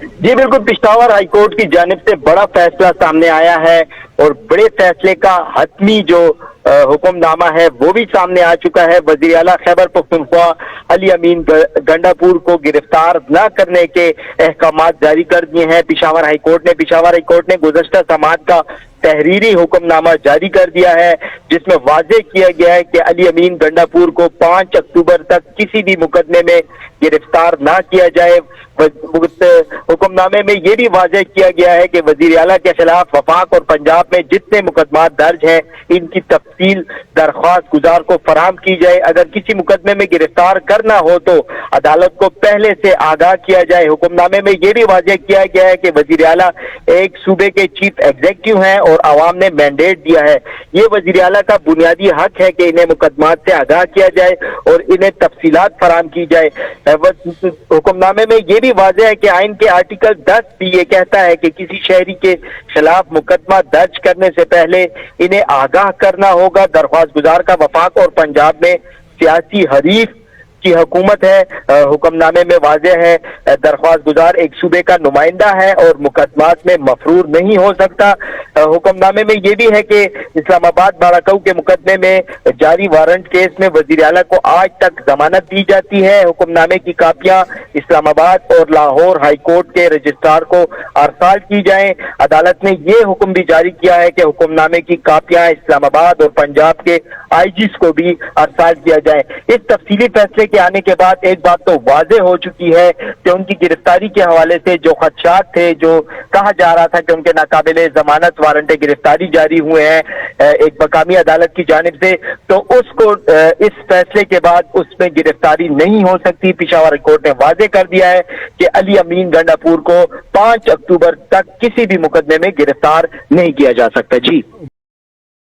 جی بالکل، Peshawar high court کی جانب سے بڑا فیصلہ سامنے آیا ہے اور بڑے فیصلے کا حتمی جو حکم نامہ ہے وہ بھی سامنے آ چکا ہے۔ وزیر اعلیٰ خیبر پختونخوا علی امین گنڈاپور کو گرفتار نہ کرنے کے احکامات جاری کر دیے ہیں پشاور ہائی کورٹ نے گزشتہ سماعت کا تحریری حکم نامہ جاری کر دیا ہے، جس میں واضح کیا گیا ہے کہ علی امین گنڈاپور کو 5 اکتوبر تک کسی بھی مقدمے میں گرفتار نہ کیا جائے۔ حکم نامے میں یہ بھی واضح کیا گیا ہے کہ وزیر اعلیٰ کے خلاف وفاق اور پنجاب میں جتنے مقدمات درج ہیں ان کی تفصیل درخواست گزار کو فراہم کی جائے۔ اگر کسی مقدمے میں گرفتار کرنا ہو تو عدالت کو پہلے سے آگاہ کیا جائے۔ حکم نامے میں یہ بھی واضح کیا گیا ہے کہ وزیر اعلیٰ ایک صوبے کے چیف ایگزیکٹو ہیں اور عوام نے مینڈیٹ دیا ہے۔ یہ وزیر اعلیٰ کا بنیادی حق ہے کہ انہیں مقدمات سے آگاہ کیا جائے اور انہیں تفصیلات فراہم کی جائے۔ حکم نامے میں یہ بھی واضح ہے کہ آئین کے آرٹیکل 10 بھی یہ کہتا ہے کہ کسی شہری کے خلاف مقدمہ درج کرنے سے پہلے انہیں آگاہ کرنا ہوگا۔ درخواست گزار کا وفاق اور پنجاب میں سیاسی حریف کی حکومت ہے۔ حکم نامے میں واضح ہے درخواست گزار ایک صوبے کا نمائندہ ہے اور مقدمات میں مفرور نہیں ہو سکتا۔ حکم نامے میں یہ بھی ہے کہ اسلام آباد باڑاکو کے مقدمے میں جاری وارنٹ کیس میں وزیر اعلیٰ کو آج تک ضمانت دی جاتی ہے۔ حکم نامے کی کاپیاں اسلام آباد اور لاہور ہائی کورٹ کے رجسٹرار کو ارسال کی جائیں۔ عدالت نے یہ حکم بھی جاری کیا ہے کہ حکم نامے کی کاپیاں اسلام آباد اور پنجاب کے آئی جیز کو بھی ارسال کیا جائے۔ اس تفصیلی فیصلے کے آنے کے بعد ایک بات تو واضح ہو چکی ہے کہ ان کی گرفتاری کے حوالے سے جو خدشات تھے، جو کہا جا رہا تھا کہ ان کے ناقابل ضمانت وارنٹ گرفتاری جاری ہوئے ہیں ایک مقامی عدالت کی جانب سے، تو اس فیصلے کے بعد اس میں گرفتاری نہیں ہو سکتی۔ پشاور ہائی کورٹ نے واضح کر دیا ہے کہ علی امین گنڈاپور کو 5 اکتوبر تک کسی بھی مقدمے میں گرفتار نہیں کیا جا سکتا۔ جی